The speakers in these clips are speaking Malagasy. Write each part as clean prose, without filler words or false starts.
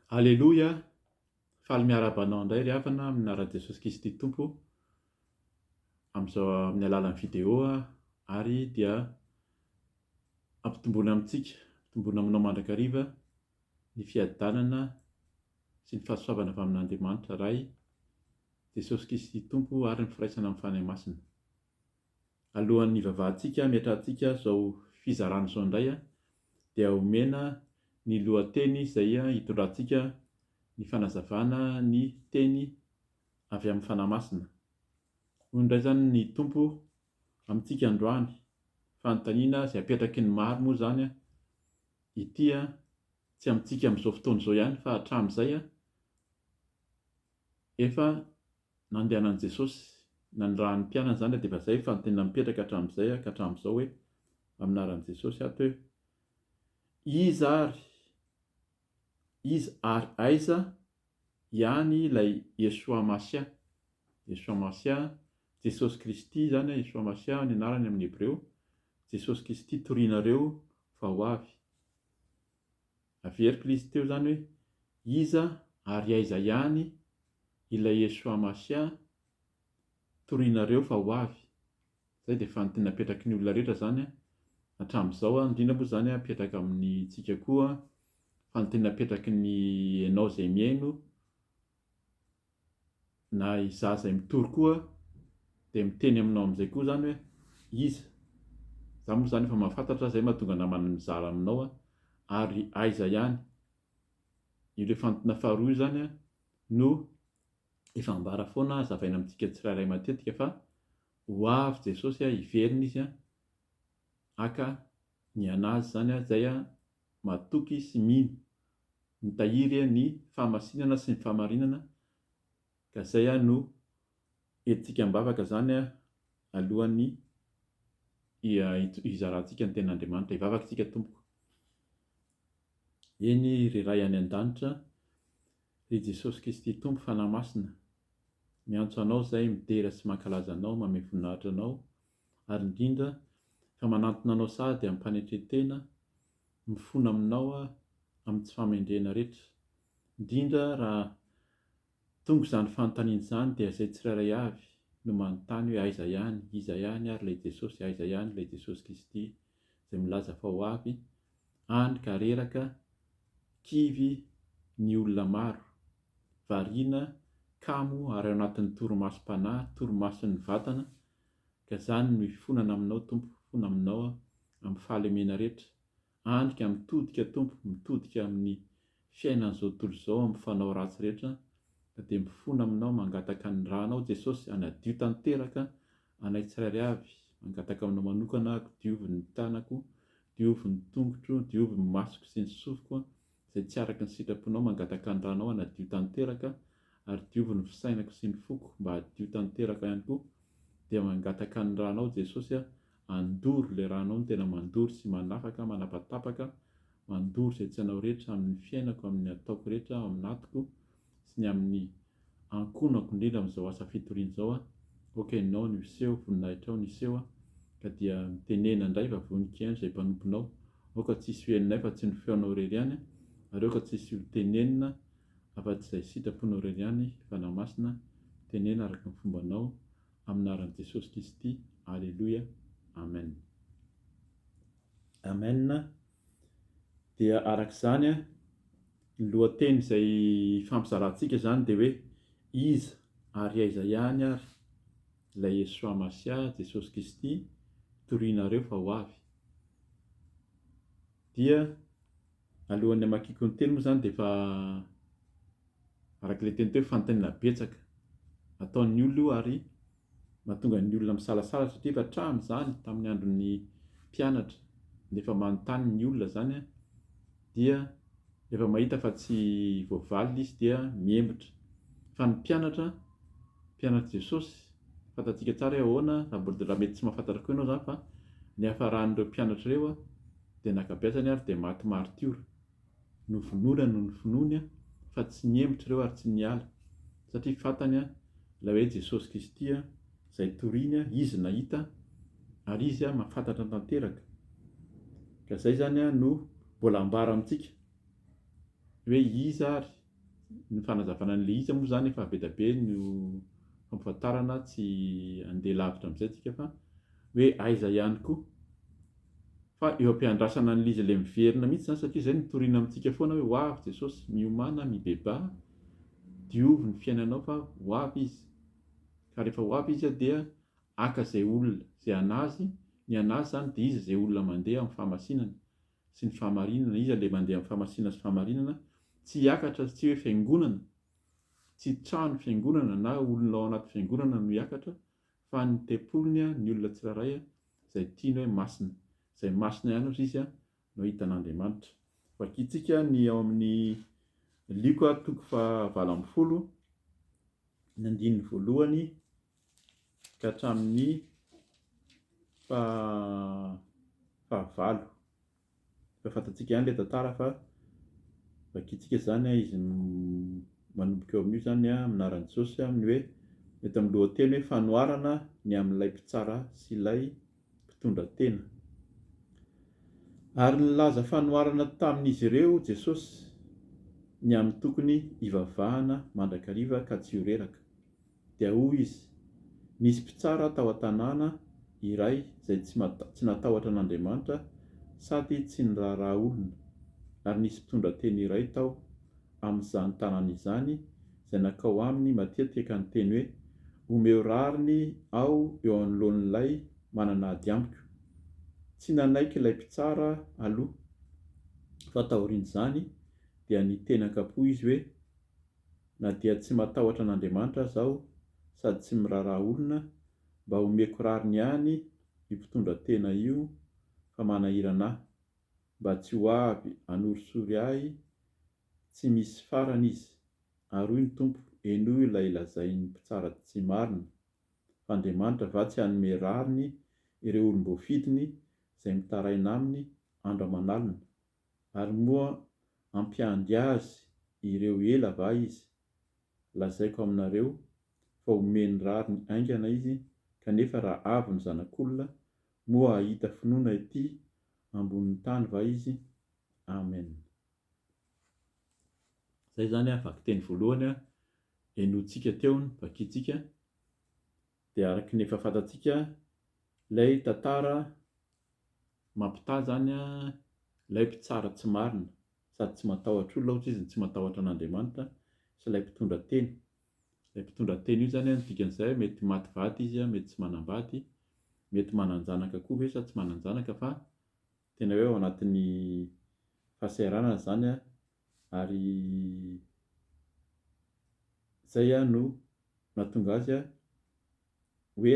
Aleloia! Faly miarabanao indray ry havana amin'ny anaran'i Jesosy Kristy Tompo amin'izao amin'ny alalan'ny vidéo ary dia ampitomboina aminao mandrakariva ny fiadanana sy ny fahasoavana avy amin'Andriamanitra Ray, Jesosy Kristy Tompo ary ny firaisana amin'ny fanahy masina. Alohan'ny ivavahantsika miatrahantsika izao fizarana izao indray dia omena ny lohateny izay hitondrantsika ny fanazavana ny teny avy amin'ny fanahy masina. Hoy indray zany ny Tompo amintsika androany, fanontaniana izay apetraky ny maro moa zany ity tsy amintsika amin'izao fotoana izao ihany fa hatramin'izay efa nandehanan'i Jesosy nanirahan'ny mpianany zany dia efa izay fanontaniana mipetraka hatramin'izay ka hatramin'izao hoe amin'ny anaran'i Jesosy ato hoe iza ary aiza ihany ilay Yesoa Masia. Yesoa Masia, Jesosy Kristy zany Yesoa Masia ny anarany amin'ny Hebreo, Jesosy Kristy torianareo fa ho avy. Averiko ilay izy teo zany hoe iza ary aiza ihany ilay Yesoa Masia torianareo fa ho avy. Zay dia fanontaniana apetraky ny olona rehetra zany hatramin'izao indrindra moa zany apetraka amin'ny tsika koa, fanontaniana apetraky ny ianao izay miaino na izaho izay mitory koa dia miteny aminao amin'izay koa zany hoe iza. Za moa zany efa mahafantatra, zay mahatonga namana mizara aminao ary aiza ihany. Ilay fanontaniana faharoa io zany no efa ambara foana azavaina amintsika tsirairay matetika fa ho avy Jesosy hiverina izy haka ny anazy zany izay matoky sy mitahiry ny fahamasinana sy ny fahamarinana, ka izay no entintsika mivavaka zany alohan'ny hizarantsika ny tenan'Andriamanitra, hivavaka isika tompoko. Eny ry Ray any an-danitra, ry Jesosy Kristy Tompo fanahy masina, miantso anao izay midera sy mankalaza anao, manome voninahitra anao ary indrindra fa manantona anao sady amin'ny mpanetretena, mifono aminao amin'ny tsy fahamendrena rehetra. Indrindra raha tonga izany fanontaniana izany dia izay tsirairay avy no manontany hoe aiza ihany, iza ihany ary ilay Jesosy, aiza ihany ilay Jesosy Kristy izay milaza fa ho avy hany ka reraka kivy ny olona maro, variana kamo ary ao anatin'ny torimasom-panahy, torimason'ny vatana. Ka izany no hifonana aminao Tompo, hifono aminao amin'ny fahalemena rehetra, handrika mitodika Tompo, mitodika amin'ny fiainan'izao tontolo izao amin'ny fanao ratsy rehetra, ka dia mifono aminao mangataka ny ranao Jesosy hanadio tanteraka anay tsirairay avy, mangataka aminao manokana diovy ny tanako, diovy ny tongotro, diovy ny masoko sy ny sofiko izay tsy araka ny sitraponao, mangataka ny ranao hanadio tanteraka ary diovy ny fisainako sy ny foko mba hadio tanteraka ihany koa. Dia mangataka ny ranao Jesosy handoro ilay ranao ny tena mandory sy manafaka, manapatapaka, mandoro izay tsy anao rehetra amin'ny fiainako, amin'ny ataoko rehetra, ao amin'ny atoko sy ny amin'ny ankonako indrindra amin'izao asa fitoriana izao. Okenao no hiseho, voninahitra ao no hiseho, ka dia mitenena indray vavoniky ihany izay mpanomponao, aoka tsisy ho heninay fa tsy ny feonao irery ihany, ary aoka tsisy ho tenenina afa-tsy izay sitraponao irery ihany. Fanahy masina, tenena araka ny fombanao amin'ny anaran'i Jesosy Kristy. Aleloia, amen. Amen. Dia arak'izany ny lohateny izay fampizarantsika zany dia hoe iza ary aiza ihany ary ilay Yesoa Masia, Jesosy Kristy torianareo fa ho avy. Dia alohan'ny hamakiko ny teny moa zany dia efa arak'ilay teny teo fanontaniana betsaka ataon'ny olona ary mahatonga ny olona misalasala, satria efa hatramin'izany tamin'ny andron'ny mpianatra nefa manontany ny olona zany dia efa mahita fa tsy voavaly izy dia miembotra. Fa ny mpianatra Jesosy, fantatsika tsara hoe ahoana, raha mety tsy mahafantatra koa ianao zany, fa ny hafaran'ireo mpianatra ireo dia nakabeazany ary dia maty martiora, novonona no nofinoany fa tsy niembotra ireo ary tsy niala, satria fantany ilay hoe Jesosy Kristy izay toriany izy nahita ary izy mahafantatra tanteraka. Ka izay zany no mbola ambara amintsika hoe iza ary ny fanazavana an'ilay izy moa zany efa be dia be no fampafantarana tsy andeha lavitra amin'izay tsika fa hoe aiza ihany koa fa eo am-piandrasana an'ilay izy ilay miverina mihitsy zany satria izay nitoriana amintsika foana hoe ho avy Jesosy miomana mibeba diovy ny fiainanao fa ho avy izy ka rehefa ho avy izy dia aka izay olona izay anazy ny anazy zany dia izy izay olona mandeha amin'ny fahamasinana sy ny fahamarinana izy ilay mandeha amin'ny fahamasinana sy fahamarinana tsy hiakatra tsy hoe fiangonana tsy trano fiangonana na olona ao anaty fiangonana no hiakatra fa ny tempolony ny olona tsiraray izay tiany hoe masina izay masina ihany ozy izy no hitan'Andriamanitra. Vakiantsika ny ao amin'ny liko toko 20 ny andininy voalohany ka hatramin'ny 9. Efa fantatsika ihany ilay tantara fa vakiantsika zany izy manomboka eo amin'io zany aminaran'i Jesosy amin'ny hoe eto amin'ny lohateny hoe fanoharana ny amin'ilay mpitsara sy ilay mpitondra tena. Ary nilaza fanoharana tamin'izy ireo Jesosy ny amin'ny tokony hivavahana mandrakariva ka tsy ho reraka. Dia hoy izy, nisy mpitsara tao an-tanàna iray izay tsy natahotra an'Andriamanitra sady tsy niraharaha olona. Ary nisy mpitondra tena iray tao amin'izany tanàna izany izay nakao aminy matetika ny teny hoe omeo rariny ao eo anoloan'ilay manana ady amiko. Tsy nanaiky ilay mpitsara aloha fa taorian'izany dia nitenakapo izy hoe na dia tsy matahotra an'Andriamanitra zaho sady tsy miraharaha olona mba omeko rariny ihany io mpitondra tena io fa manahirana ahy mba tsy ho avy hanorisory ahy tsy misy farany izy. Ary hoy ny Tompo, enoho ilay ilazain'ny mpitsara tsy marina fa Andriamanitra va tsy hanome rariny ireo olom-boafidiny izay mitaraina aminy andro aman'alina. Ary moa ampiandry azy ireo ela va izy? Lazaiko aminareo fa omeny rariny aingana izy kanefa raha avy ny zanak'olona moa hahita finoana ety ambonin'ny tany va izy? Amen. Izay zany vaky teny voalohany enoantsika teo ny vakiantsika dia araka ny efa fantatsika ilay tantara mampitahy zany ilay mpitsara tsy marina sady tsy matahotra olona ohatra izy tsy matahotra an'Andriamanitra sy ilay mpitondra teny. Ilay mpitondra teny io zany ny dikan'izay mety maty vady izy mety tsy manambady mety mananjanaka koa ve sa tsy mananjanaka fa tena hoe ao anatin'ny fahasahiranana zany ary zay no nahatonga azy hoe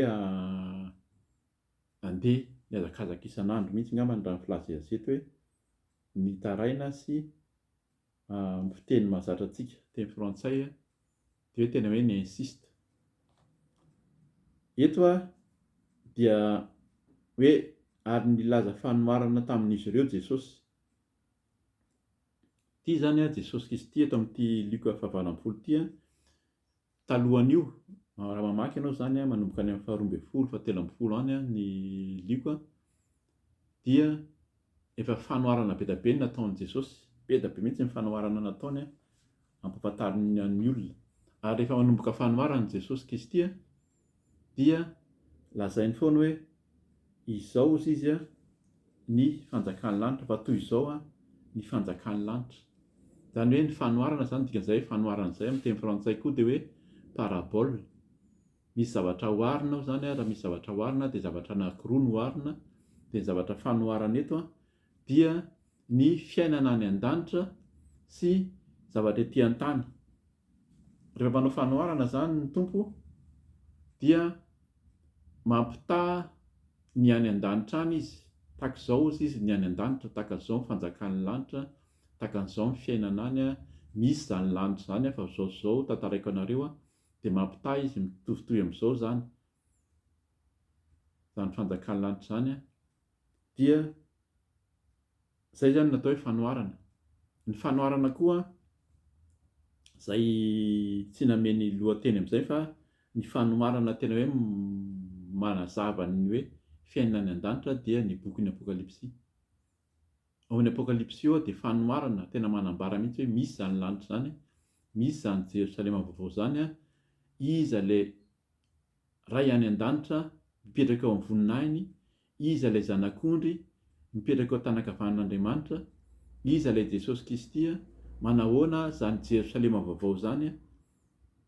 andeha miazakazaka isan'andro mihitsy ngambany raha ny filaza eto hoe nitaraina sy fiteny mahazatra antsika teny frantsay dia hoe tena hoe ny insiste. Eto dia hoe ary nilaza fanoharana tamin'izy ireo Jesosy. Ity zany Jesosy Kristy eto amin'ity liko 20 ity talohan'io raha mamaky ianao zany manomboka any amin'ny 12 any ny liko dia efa fanoharana be dia be nataon'i Jesosy, be dia be mihitsy ny fanoharana nataony ampahafantariny ny olona. Ary rehefa manomboka fanoharana Jesosy Kristy dia lazainy foana hoe izao ozy izy ny fanjakan'ny lanitra fa toy izao ny fanjakan'ny lanitra. Zany hoe ny fanoharana zany dikan'izay fanoharana izay amin'ny teny frantsay koa dia hoe parabole. Misy zavatra oharina ao zany raha misy zavatra oharina dia zavatra anankiroa no oharina dia ny zavatra fanoharana eto dia ny fiainana any an-danitra sy zavatra ety an-tany. Rehefa manao fanoharana zany ny Tompo dia mampitahy ny any an-danitra any izy. Tahaka izao izy ny any an-danitra, tahaka izao ny fanjakan'ny lanitra, tahaka izao ny fiainana any misy zany lanitra zany fa zao tantaraiko anareo dia mampitahy izy mitovitoy amin'izao zany fanjakan'ny lanitra zany dia zay zany natao hoe fanoharana. Ny fanoharana koa zay tsy nameny lohateny amin'izay fa ny fanoharana tena hoe manazava ny hoe fiainana any an-danitra dia ny bokin'ny Apokalipsy. Ao amin'ny Apokalipsy io dia fanoharana tena manambara mihitsy hoe misy zany lanitra zany misy zany Jerosalema vaovao zany a, iza le ray any an-danitra mipetraka eo amin'ny voninahiny, iza le zanak'ondry mipetraka eo an-tanakavan'Andriamanitra, iza le Jesosy Kristy a, manahoana zany Jerosalema vaovao zany a,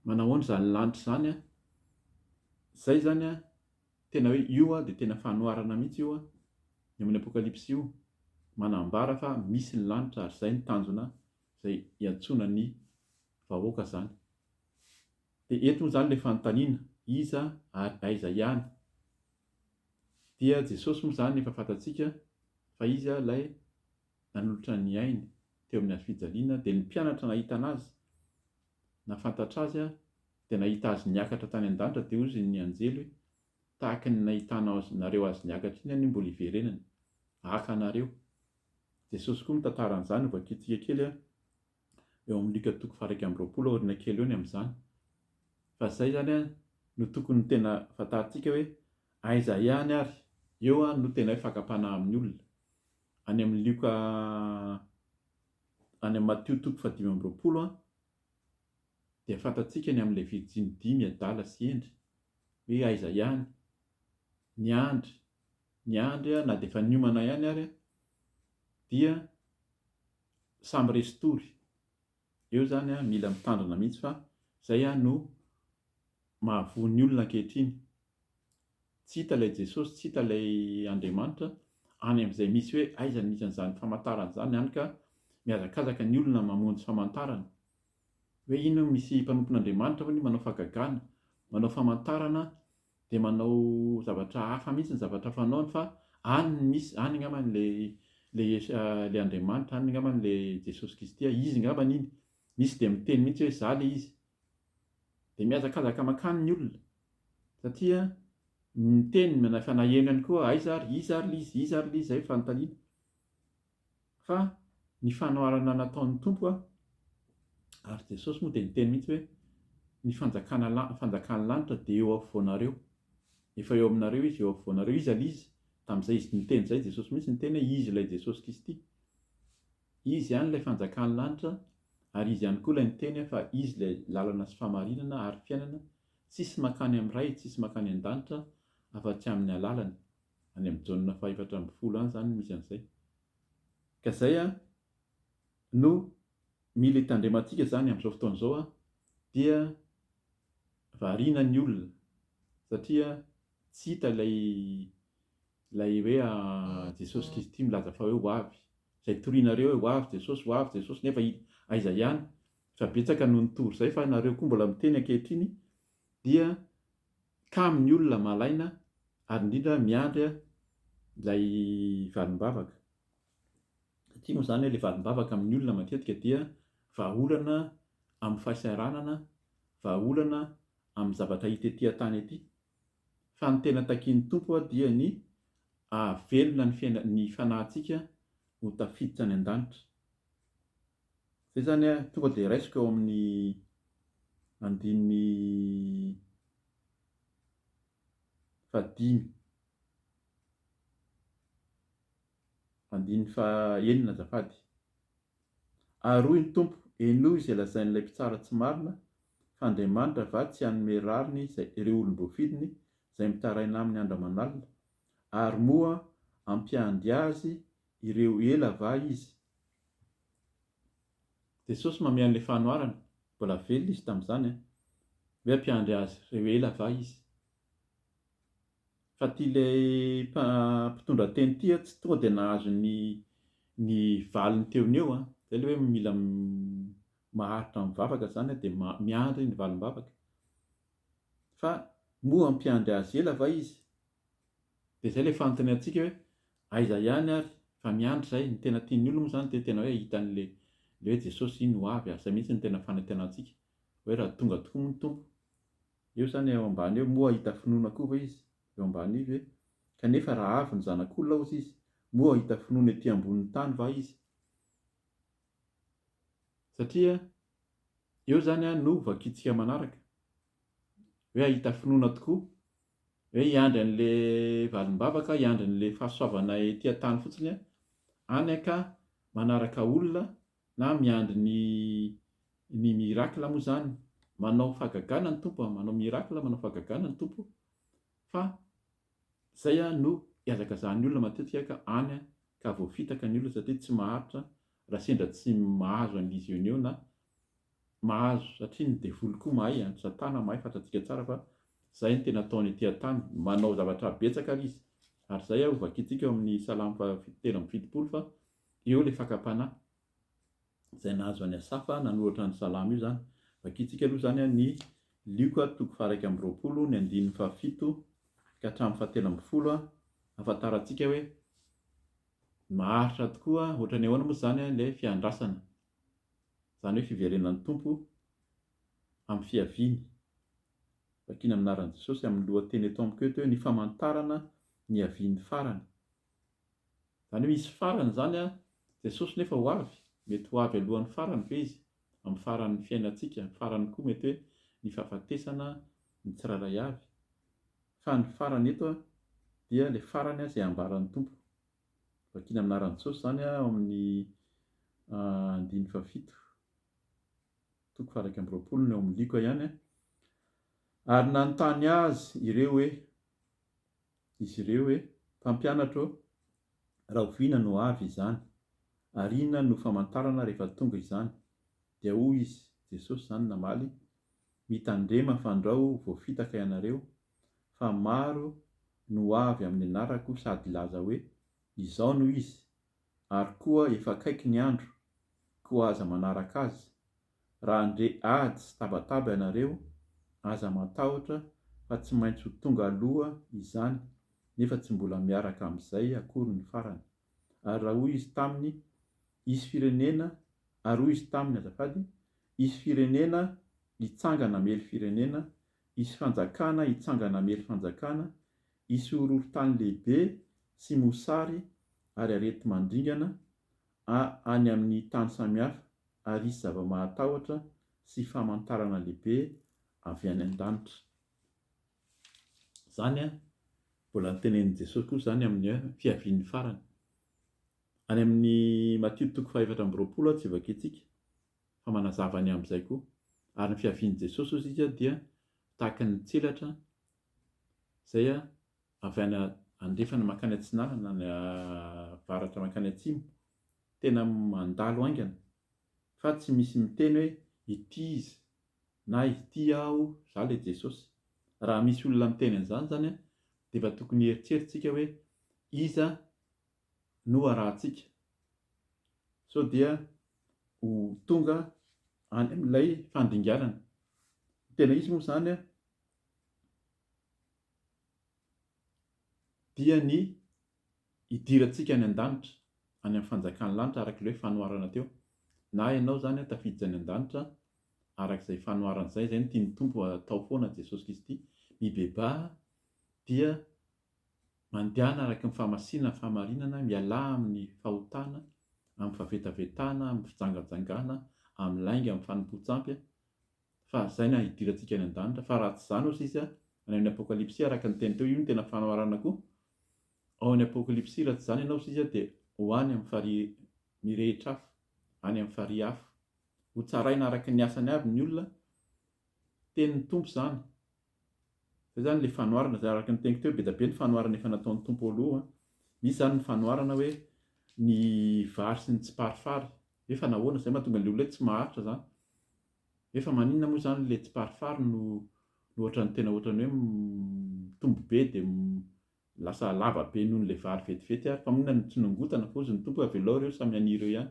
manahoana zany lanitra zany a. Zay zany a tena hoe io a dia tena fanoharana mihitsy io a eo amin'ny apokalipsy io, manambara fa misy ny lanitra ary zay ny tanjona zay iantsoana ny vahoaka zany. Dia eto zany le fanontaniana, iza ary aiza ihany? Dia Jesosy moa zany efa fantatsika fa izy a ilay nanolotra ny ainy teo amin'ny hazo fijaliana, dia ny mpianatra nahita anazy, nafantatra azy a, dia nahita azy niakatra tany an-danitra, dia hoy ny anjely hoe tahaka ny nahitanareo azy niakatra iny any mbola hiverenany, haka anareo. Jesosy koa mitantara an'izany, vakintsika kely a eo amin'ny Luka 1:20 kely eo ny amin'izany. Fa zay zany a no tokony tena fantarintsika hoe aiza ihany ary, eo a no tena hoe fakapana amin'ny olona. Any amin'ny Luka, any amin'ny Matteo 5:20 a, dia fantatsika ny amin'ilay virjiny 5 adala sy endry hoe aiza ihany. Ny andry a na dia efa niomana ihany ary a, dia samy resy tory. Eo zany a mila mitandrina mihitsy fa zay a no mahavoa ny olona ankehitriny. Tsy hita ilay Jesosy, tsy hita ilay Andriamanitra any amin'izay misy hoe aiza ny misy an'izany famantarana zany, hany ka mihazakazaka ny olona mamonjy famantarana hoe ino misy mpanompon'Andriamanitra hono manao fahagagana, manao famantarana, dia manao zavatra hafa mihitsy ny zavatra fanaony, fa any misy, any angambany le Andriamanitra, any angambany le Jesosy Kristy, izy angambany iny, misy dia miteny mihitsy hoe izaho le izy. Dia mihazakazaka makany ny olona satria miteny efa naheno ihany koa aiza ary iza ary izy, iza ary izy, zay fanontaniana. Fa ny fanoharana nataon'ny Tompo a, ary Jesosy moa dia niteny mihitsy hoe ny fanjakana lanitra dia eo afovoanareo, efa eo aminareo izy, eo afovoanareo. Iza ilay izy? Tamin'izay izy niteny zay, Jesosy mihitsy niteny hoe izy ilay Jesosy Kristy, izy ihany ilay fanjakana lanitra, ary izy ihany koa ilay niteny fa izy ilay lalana sy fahamarinana ary fiainana, tsisy makany amin'ny ray, tsisy makany an-danitra afa-tsy amin'ny alalany. Any amin'ny Jaona 4:40 any zany misy an'izay. Ka zay a no mila hitandremantsika zany amin'izao fotoana izao a, dia variana ny olona satria tsy hita ilay hoe Jesosy Kristy milaza fa hoe ho avy. Izay torianareo hoe ho avy Jesosy, nefa aiza ihany? Fa betsaka no nitory zay, fa nareo koa mbola miteny ankehitriny dia kamo ny olona malaina, ary indrindra miandry ilay valim-bavaka. Satria moa zany hoe ilay valim-bavaka amin'ny olona matetika dia vahaolana amin'ny fahasahiranana, vahaolana amin'ny zavatra hita etỳ tany ety. Fa ny tena takian'ny Tompo dia ny ahavelona ny fanahintsika ho tafiditra any an-danitra. Zay zany a tonga dia raisiko eo amin'ny andininy 9 azafady. Aroy ny Tompo, enoy izay lazain'ilay mpitsara tsy marina, fa Andriamanitra va tsy hanome rariny ireo olom-boafidiny izay mitaraina aminy andro aman'alina, ary moa ampiandry azy ireo ela va izy? Jesosy manome an'ilay fanoharana, mbola velona izy tamin'izany hoe ampiandry azy ireo ela va izy? Fa ity ilay mpitondra teny ity tsy tonga dia nahazo ny valiny teony eo zay ilay hoe mila maharitra mivavaka zany dia miandry ny valim-bavaka. Fa moa ampiandry azy ela va izy? Dia zay ilay fanontaniantsika hoe aiza ihany ary, fa miandry zay. Ny tena tian'ny olona moa zany dia tena hoe hitan'ilay hoe Jesosy iny ho avy, zay mihitsy ny tena fanantenantsika hoe raha tonga tokoa moa ny Tompo. Eo zany eo ambany eo, moa hita finoana koa va izy? Eo ambany io hoe kanefa raha avy ny zanak'olona hozy izy, moa hita finoana etỳ ambonin'ny tany va izy? Satria eo zany no vakintsika manaraka hoe ahita finoana tokoa, hoe hiandry an'ilay valim-bavaka, hiandry an'ilay fahasoavana etỳ tany fotsiny, any ka manaraka olona na miandry Ny mirakla moa zany manao fahagagana ny tompo, manao mirakla, manao fahagagana ny tompo, fa zay no iazakazan'ny olona matetika ka any ka voafitaka ny olona satria tsy maharitra raha sendra tsy mahazo an'izy eo na mahazo satria ny devoly koa mahay, ny satana mahay fantatsika tsara fa zay no tena ataony aty an-tany, manao zavatra betsaka ary izy. Ary zay vakintsika eo amin'ny Salamo 7:7 fa eo ilay fakapanahy izay nahazo any Asafa nanoratra ny Salamo io zany. Vakintsika aloha zany ny Lioka 1:20 ny 7 ka hatramin'ny 7:10 ahafantarantsika hoe maharitra tokoa ohatran'ny ahoana moa zany ilay fiandrasana, zany hoe fiverenan'ny tompo amin'ny fiaviany. Vakina amin'ny anaran'i Jesosy amin'ny lohateny eto amiko eto hoe ny famantarana ny haviany farany. Zany hoe misy farany zany Jesosy nefa ho avy, mety ho avy alohan'ny farany ve izy, amin'ny faran'ny fiainantsika, ny farany koa mety hoe ny fahafatesana ny tsirairay avy. Fa ny farany eto dia ilay farany izay ambaran'ny tompo. Vakina amin'ny anaran'i Jesosy zany ao amin'ny 7:20 no eo amin'ny Lioka ihany. Ary nanontany azy izy ireo hoe mpampianatra, raha oviana no avy izany, ary inona no famantarana rehefa tonga izany? Dia hoy izy, Jesosy zany namaly, mitandrema fandrao voafitaka ianareo, fa maro no avy amin'ny anarako sady laza hoe izao no izy, ary koa efa akaiky ny andro, koa aza manaraka azy. Raha andre ady sy tabataba ianareo, aza matahotra fa tsy maintsy ho tonga aloha izany, nefa tsy mbola miaraka amin'izay akory ny farany. Ary raha hoy izy taminy, isy firenena hitsangana mely firenena, isy fanjakana hitsangana mely fanjakana, isy horohorontany lehibe sy mosary ary arety mandringana any amin'ny tany samihafa, ary isy zava-mahatahotra sy famantarana lehibe avy any an-danitra. Zany mbola nitenenin'i Jesosy koa zany amin'ny fiavian'ny farany. Any amin'ny Matthieu 4:20 tsy vakintsika fa manazava ny amin'izay koa. Ary ny fiavian'i Jesosy ozy izy dia tahaka ny tselatra izay avy any andrefana mankany atsinana na ny avaratra mankany atsimo, tena mandalo aingana, fa tsy misy miteny hoe ity izy na ity aho, zah le Jesosy. Raha misy olona miteny an'izany zany dia efa tokony hieritseritsika hoe iza no arahantsika, sao dia ho tonga any amin'ilay fandinganana. Tena izy moa zany dia ny hidirantsika any an-danitra, any amin'ny fanjakan'ny lanitra arak'ilay fanoharana teo. Na ianao zany tafiditra any an-danitra arak'izay fanoharana izay, izay no tian'ny tompo atao foana Jesosy Kristy. Mibebà dia mandehana araka ny fahamasinana, ny fahamarinana, miala amin'ny fahotana, amin'ny fahavetavetana, amin'ny fijangajangana, amin'ny lainga, amin'ny fanompoan-tsampy, fa zay na hidirantsika any an-danitra. Fa raha tsy izany ozy izy any amin'ny Apokalipsy araka ny teny teo, io no tena fanoharana koa. Ao amin'ny Apokalipsy raha tsy izany ianao izy dia ho any amin'ny mirehitra afo, any amin'ny farihy afo. Ho tsaraina araka ny asany avy ny olona, tenin'ny tompo zany. Zay zany ilay fanoharana, izay araka ny teniko teo, be dia be ny fanoharana efa nataon'ny tompo aloha. Misy zany ny fanoharana hoe ny vary sy ny tsiparifary. Efa nahoana izay mahatonga ny olona tsy maharitra zany. Efa maninona moa zany ilay tsiparifary no ohatran'ny tena ohatran'ny hoe mitombo be dia lasa lava be noho n'ilay vary vetivety ary. Fa maninona no tsy nongotana, fa hozy ny tompo avelao ireo samy anireo ihany.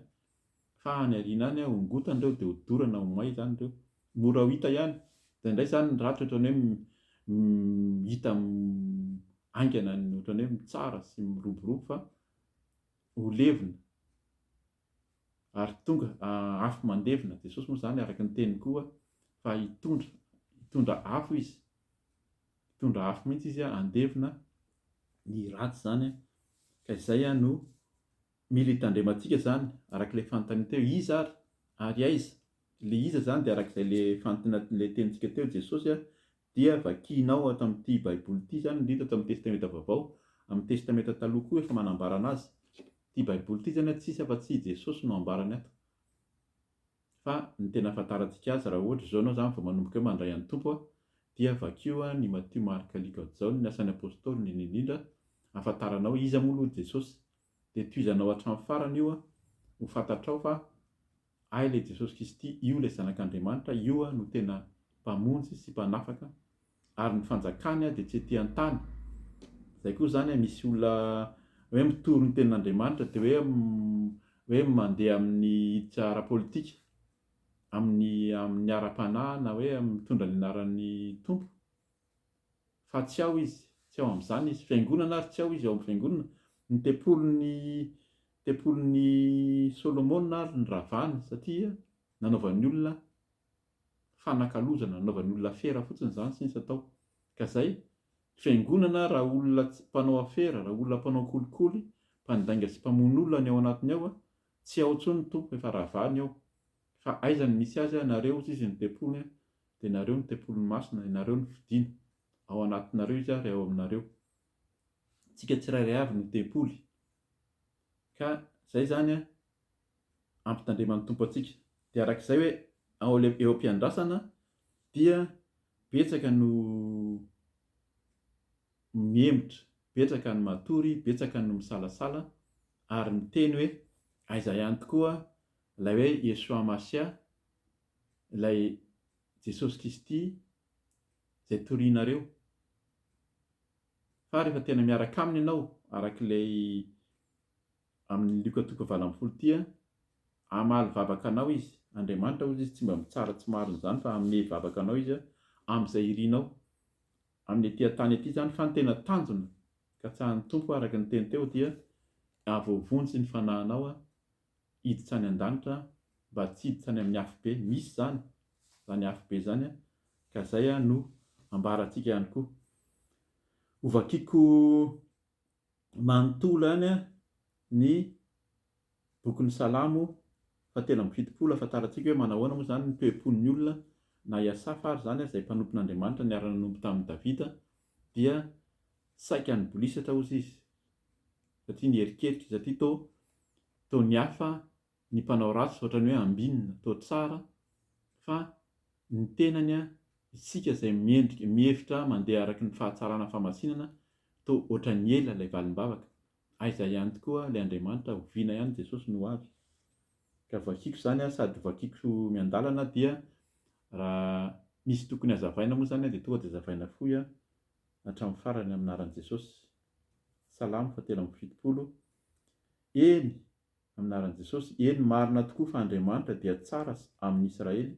Fa any aoriana any hongotana ireo dia hodorana ho may zany ireo. Mora ho hita ihany. Dia indray zany ny ratsy ohatran'ny hoe hita aingana ny ohatran'ny hoe mitsara sy miroborobo, fa ho levina ary tonga afo mandevina. Jesosy moa zany araka ny teniny koa fa hitondra afo izy, hitondra afo mihitsy izy andevina ny ratsy zany. Ka izay no mila hitandremantsika zany arak'ilay fanontaniana teo, iza ary aiza. Ilay iza zany dia arak'izay ilay tenintsika teo, Jesosy dia vakianao ato amin'ity baiboly ity zany, indrindra ato amin'ny testamenta vaovao. Amin'ny testamenta taloha koa efa manambara anazy. Ity baiboly ity zany tsisy afa-tsy Jesosy no ambarany ato. Fa ny tena ahafantarantsika azy raha ohatra zao anao zany vao manomboka hoe mandray an'ny tompo dia vakio ny Matthieu, Marc, Luc, Jaune ny asan'ny apôstôly ny indrindra ahafantaranao iza moa aloha Jesosy, dia tohizanao hatramin'ny farany io ho fantatrao fa ay ilay Jesosy Kristy, io ilay zanak'Andriamanitra, io no tena mpamonjy sy mpanafaka ary ny fanjakany dia tsy etỳ an-tany. Izay koa zany misy olona hoe mitoro ny tenin'Andriamanitra dia hoe mandeha amin'ny hiditra ara-pôlitika, amin'ny ara-panahy na hoe mitondra ny anaran'ny tompo, fa tsy ao izy, tsy ao amin'izany izy, fiangonana ary tsy ao izy ao amin'ny fiangonana. Ny tempolon'ny Solomona ary ny ravahany satria nanaovan'ny olona fanakalozana, nanaovan'ny olona fera fotsiny izany sy nisy atao. Ka izay fiangonana raha olona mpanao afera, raha olona mpanao kolikoly, mpandainga sy mpamono olona ny ao anatiny ao tsy ao intsony ny tompo, efa ravahany ao. Fa aiza ny misy azy nareo izy ny tempony dia nareo ny tempolin'ny masina, nareo ny fidiana, ao anatinareo izy ary ao aminareo. Tsika tsirairay avy ny tempoly. Ka izay zany ampitandreman'ny tompo antsika. Dia arak'izay hoe eo am-piandrasana dia betsaka no miemotra, betsaka ny matory, betsaka no misalasala ary miteny hoe aiza ihany tokoa ilay hoe Yeshua Masia, ilay Jesosy Kristy izay torianareo. Fa rehefa tena miaraka aminy ianao arak'ilay amin'ny Luka 20:10 hamaly vavaka anao izy, Andriamanitra hozy izy tsy mba mitsara tsy marina izany fa hanome vavaka anao izy amin'izay irianao. Amin'ny etỳ an-tany etỳ zany fa ny tena tanjona ka tsahan'ny tompo araka ny teny teo dia ahavoavonjy ny fanahinao hiditra any an-danitra mba tsy hiditra any amin'ny afo be. Misy zany afo be zany ka izay no ambarantsika ihany koa. Ho vakiako manontolo ihany ny bokin'ny Salamo fatelo amby fitopolo ahafantarantsika hoe manahoana moa zany ny toe-pon'ny olona na Iasafa ary zany izay mpanompon'Andriamanitra niara nanompo tamin'ny Davida dia saika ny bolisatra hozy izy satria nierikeritra satria toa ny hafa ny mpanao ratsy ohatrany hoe ambinina toa tsara, fa ny tenany isika izay mihevitra mandeha araky ny fahatsarana famasinana toa ohatran'ny ela ilay valim-bavaka. Aiza ihany tokoa ilay Andriamanitra hoviana ihany Jesosy no avy. Ka vakiako zany sady vakiako miandalana dia raha misy tokony hazavaina moa zany dia tonga dia hazavaina fohy hatramin'ny farany aminaran'i Jesosy. Salamo fatelo amby fitopolo. Eny aminaran'i Jesosy, eny marina tokoa fa Andriamanitra dia tsara amin'ny Israely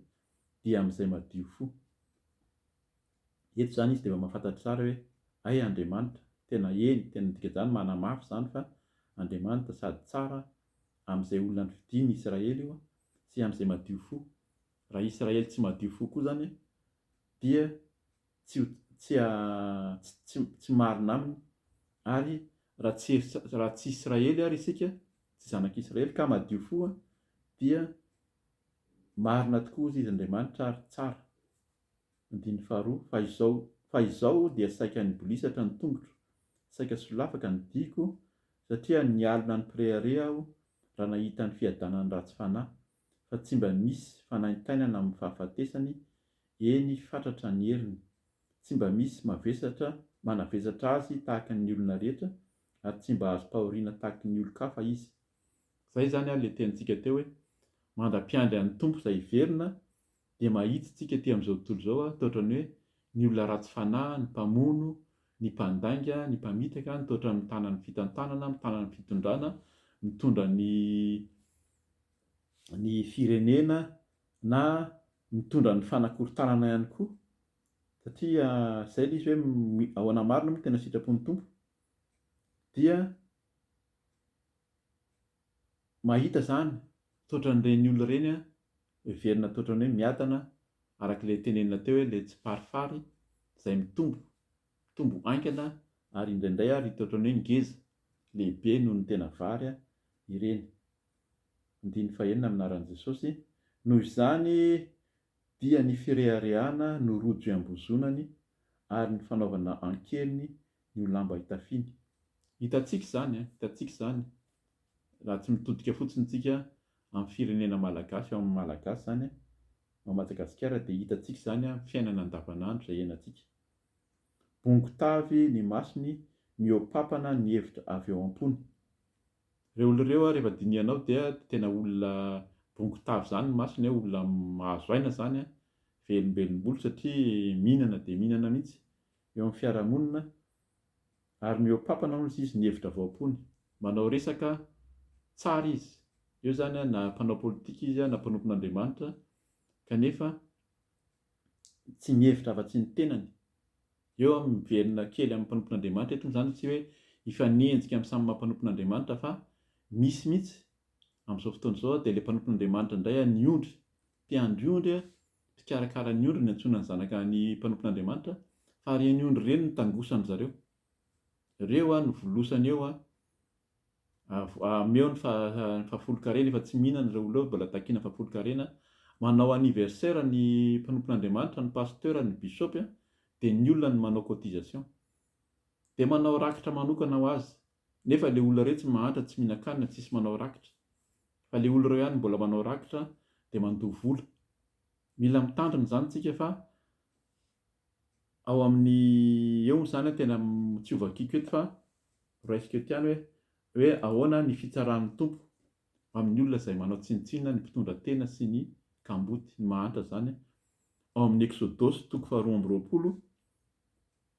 dia amin'izay madio fo. Eto zany izy dia mba mahafantatra tsara hoe ay Andriamanitra tena tena dika zany manamafy zany fa Andriamanitra sady tsara amin'izay olona ny fidiany Israely io sy amin'izay madio fo. Raha Israely tsy madio fo koa zany dia tsy marina aminy, ary raha tsy Israely ary isika, tsy zanak'Israely ka madio fo dia marina tokoa izy Andriamanitra ary tsara. Andiny faharoa, fa izao dia saika ny bolisatra ny tongotro, saika solafaka ny diako satria nialina ny preare aho raha nahita ny fiadanany ratsy fanahy, fa tsy mba misy fanaintainana amin'ny fahafatesany, eny fatratra ny heriny, tsy mba misy manavesatra azy tahaka ny olona rehetra ary tsy mba azo pahoriana tahaka ny olon-kafa izy. Izay zany ilay tenintsika teo hoe mandra-piandry an'ny tompo izay hiverina dia mahitsy tsika ety amin'izao tontolo izao toa ohatran'ny hoe ny olona ratsy fanahy, ny mpamono, ny mpandainga, ny mpamitaka, toa mitana ny fitantanana, mitana ny fitondrana, mitondra ny firenena na mitondra ny fanakorontanana ihany koa, satria izay ilay izy hoe ahoana marina moa tena sitrapon'ny tompo dia mahita zany toatran'ireny olona ireny heverina toatran'ny hoe miadana arak'ilay tenenina teo hoe ilay tsy parifary izay mitombo aingana ary indraindray ary toatran'ny hoe ngeza lehibe noho ny tena vary ireny. Andiny fahenina aminaran'i Jesosy. Noho izany dia ny fireharehana no rojo iambozonany ary ny fanaovana ankeliny ny lamba hitafiany. Hitantsika izany raha tsy mitodika fotsiny tsika amin'ny firenena malagasy ao amin'ny malagasy zany ao Madagasikara dia hitantsika zany fiainana andavanandro izay iainantsika. Bongo-tavy ny masony, mihoa-pampana ny hevitra avy eo am-pony. Ireo olona ireo rehefa dinihanao dia tena olona bongo-tavy zany ny masony, olona mahazo aina zany, velombelom-bolo satria mihinana dia mihinana mihitsy eo amin'ny fiarahamonina, ary mihoa-pampana hozy izy ny hevitra avy ao am-pony. Manao resaka tsara izy, eo zany na mpanao politika izy na mpanompon'Andriamanitra, kanefa tsy mihevitra afa-tsy ny tenany. Eo miverina kely amin'ny mpanompon'Andriamanitra eto zany, tsy hoe hifanenjika amin'ny samy maha-mpanompon'Andriamanitra, fa misy mihitsy amin'izao fotoana izao dia ilay mpanompon'Andriamanitra indray ny ondry, mpiandry ondry, mpikarakara ny ondry, ny antsoina ny zanaka ny mpanompon'Andriamanitra, fa ireny ondry ireny no tangosany zareo. Ireo no volosany eo ameo ny fahafolo-karena, efa tsy mihinana ireo olona mbola takiana fahafolo-karena. Manao anniversaire ny mpanompon'Andriamanitra, ny pasteur, ny bisopy, dia ny olona no manao cotisation, dia manao rakitra manokana ho azy. Nefa ilay olona ireo tsy mahantra, tsy mihinan-kanina, tsisy manao rakitra, fa ilay olona ireo ihany mbola manao rakitra dia mandoha vola. Mila mitandrina zany tsika fa ao amin'ny eo zany tena tsy ovakiko eto, fa raisiko eto ihany hoe ahoana ny fitsaran'ny tompo amin'ny olona izay manao tsinontsinona, ny mpitondra tena sy ny kamboty, ny mahantra zany. Ao amin'ny Exodosy 2:20,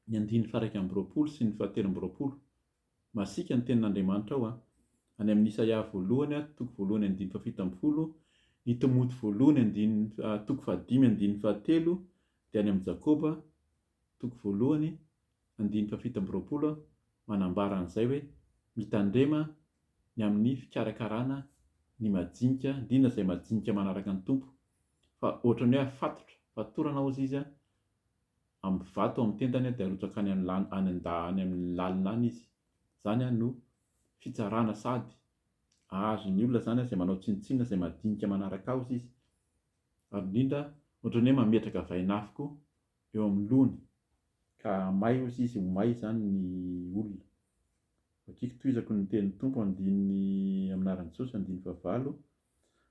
ny 1:20 sy ny 7:20, masika ny tenin'Andriamanitra ao. Any amin'ny Isaia 1:1-7, ny Timoty 1:5-7, dia any amin'ny Jakoba 1:1-7, manambara an'izay hoe mitandrema ny amin'ny fikarakarana ny majinika, indrindra izay majinika manaraka ny tompo, fa ohatran'ny hoe afatotra, fatorana hozy izy amin'ny vato amin'ny tendany dia arotsaka any amin'ny lalina any izy. Zany no fitsarana, sady ahazo ny olona zany izay manao tsinontsinona, izay madinika manaraka azy izy, ary indrindra ohatran'ny hoe mametraka vainafo eo amin'ny lohany ka may hozy izy, ho may zany ny olona. Vakiko toizako ny tenin'ny tompo, andiny amin'ny anaran'i Jesosy, 9:9.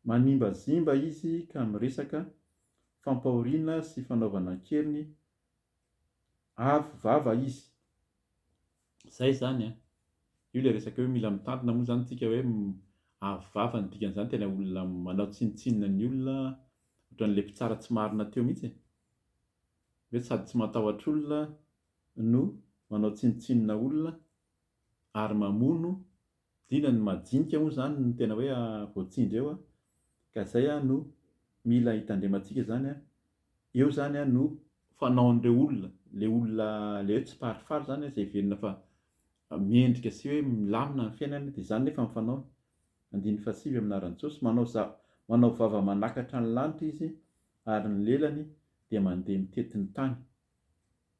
Manimbazimba izy ka miresaka fampahoriana sy fanaovana keriny, avo vava izy. Zay zany io ilay resaka hoe mila mitandrina moa zany tsika, hoe avo vava ny dikan'izany, tena olona manao tsinontsinona ny olona, ohatran'ilay mpitsara tsy marina teo mihitsy, hoe sady tsy matahotra olona no manao tsinontsinona olona ary mamono, indrindra ny majinika moa zany no tena hoe voatsindry eo, ka izay no mila hitandremantsika zany. Eo zany no fanaon'ireo olona, ilay olona ilay hoe tsy parifary zany, izay verina fa miendrika sy hoe milamina ny fiainany, dia zany nefa mifanaona. 9:7 amin'ny anaran'i Jesosy, manao vava manakatra ny lanitra izy, ary ny lelany dia mandeha mitety ny tany.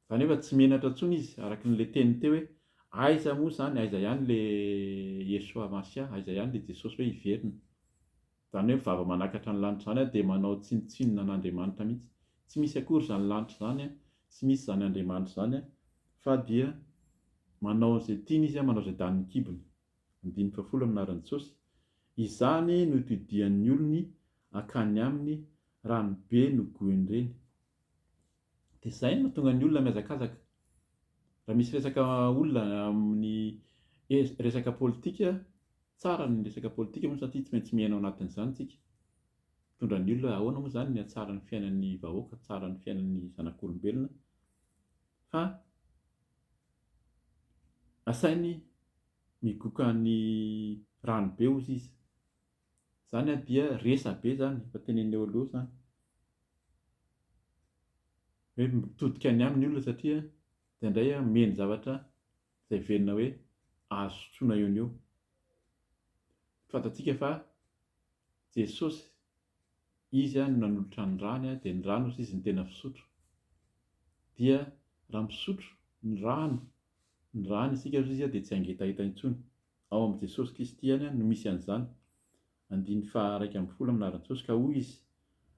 Zany efa tsy menatra intsony izy, araka n'ilay teniny teo hoe aiza moa zany, aiza ihany ilay Yeshua Masia, aiza ihany ilay Jesosy hoe hiverina. Zany hoe vava manakatra ny lanitra zany dia manao tsinontsinona n'Andriamanitra mihitsy. Tsy misy akory zany lanitra zany, tsy misy zany Andriamanitra zany, fa dia manao izay tiany izy, manao izay danin'ny kibony. 9:10 amin'ny anaran'i Jesosy, izany no itodihan'ny olony akany aminy ranobe no goiny ireny. Dia izay no mahatonga ny olona mihazakazaka. Raha misy resaka olona amin'ny resaka politika, tsara ny resaka politika moa satria tsy maintsy miaina ao anatin'izany tsika. Mitondra ny olona, ahoana moa zany ny hatsara ny fiainan'ny vahoaka, tsara ny fiainan'ny zanak'olombelona, fa asainy migoka ny ranobe hozy izy. Zany dia resabe zany, efa tenenina eo aloha zany, hoe mitodika any aminy olona satria dia indray meny zavatra izay verina hoe azo sotroina eo eo. Fantatsika fa Jesosy izy no nanolotra ny rano, dia ny rano hozy izy ny tena fisotro. Dia raha misotro ny rano isika hozy izy dia tsy hangetaheta intsony. Ao amin'ny Jesosy Kristy ihany no misy an'izany. 9:12 amin'ny anaran'i Jesosy, ka hoy izy,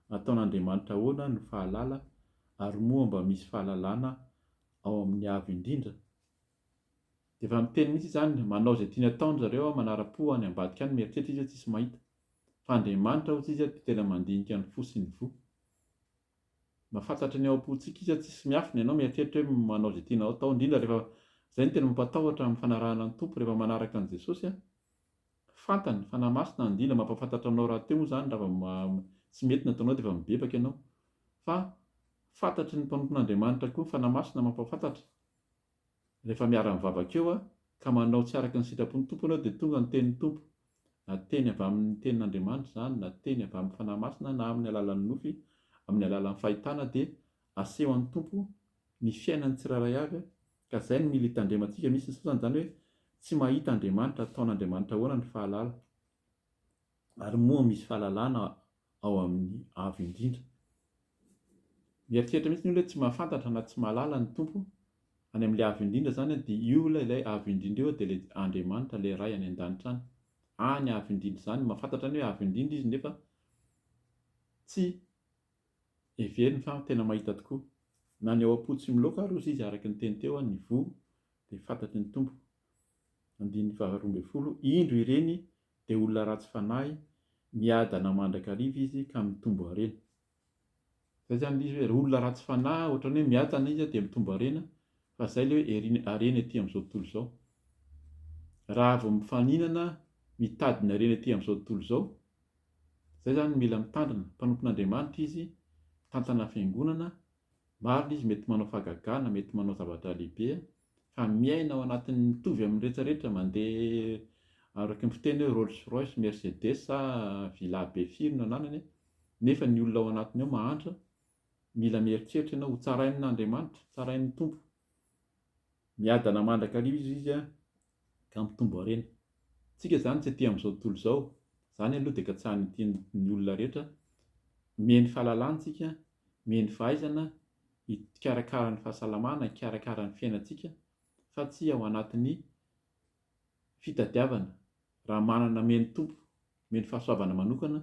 ataon'Andriamanitra ahoana no fahalala, ary moa mba misy fahalalana ao amin'ny avo indrindra. Dia efa miteny mihitsy zany, manao izay tiany ataony zareo, manara-po any ambadika any, mieritreritra izy tsisy mahita, Fa Andriamanitra hozy izy dia tena mandinika ny fo sy ny vo. Mahafantatra ny ao am-pontsika izy tsisy miafina ianao mieritreritra hoe manao izay tianao atao, indrindra rehefa izay no tena mampatahotra amin'ny fanarahana ny tompo rehefa manaraka an' Jesosy fantany, fanahy masina indrindra mampafantatra anao rahateo moa izany raha tsy mety ny ataonao dia efa mibebaka ianao. Fa fantatry ny mpanompon'Andriamanitra koa ny fanahy masina mampafantatra. Rehefa miara-mivavaka eo ka manao tsy araka ny sitrapon'ny tompo ianao dia tonga ny tenin'ny tompo. Na teny avy amin'ny tenin'Andriamanitra izany, na teny avy amin'ny fanahy masina, na amin'ny alalan'ny nofy, amin'ny alalan'ny fahitana dia asehoan'ny tompo ny fiainany tsirairay avy ka izay no mila hitandremantsika. Misy ny izany hoe tsy mahita Andriamanitra, ataon'Andriamanitra ahoana ny fahalala. Ary moa misy fahalalana ao amin'ny avo indrindra. Mieritreritra mihitsy ny olona hoe tsy mahafantatra na tsy mahalala ny tompo any amin'ilay avo indrindra izany dia io ilay avo indrindra eo dia ilay Andriamanitra ilay ray any an-danitra any. Any avo indrindra izany mahafantatra ny hoe avo indrindra izy nefa tsy heveriny fa tena mahita tokoa. Na ny ao am-po tsy miloaka ary ozy izy araka ny teny teo ny vo dia fantatry ny tompo. 12 Indro ireny dia olona ratsy fanahy, miadana mandrakariva izy ka mitombo harena. Izay izany izy hoe olona ratsy fanahy ohatran'ny hoe miadana izy dia mitombo harena, fa izay ilay hoe harena ety amin'izao tontolo izao. Raha vao mifaninana mitady ny harena ety amin'izao tontolo izao, izay izany mila mitandrina. Mpanompon'Andriamanitra izy, tantana fiangonana, marina izy mety manao fahagagana, mety manao zavatra lehibe, fa miaina ao anatin'ny mitovy amin'ny rehetrarehetra, mandeha araka ny fiteny hoe Rolls Royce, Mercedes, villa be firy no ananany, nefa ny olona ao anatiny ao mahantra. Mila mieritreritra ianao ho tsarain'Andriamanitra, tsarain'ny tompo. Miadana mandrakariva izy ka mitombo harena. Tsika izany tsy ety amin'izao tontolo izao. Izany aloha dia katsahan'ny tian'ny olona rehetra. Mihaino fahalalantsika, mihaino fahaizana, hikarakara ny fahasalamana, hikarakara ny fiainantsika, fa tsy ao anatin'ny fitadiavana. Raha manana mihaino tompo, mihaino fahasoavana manokana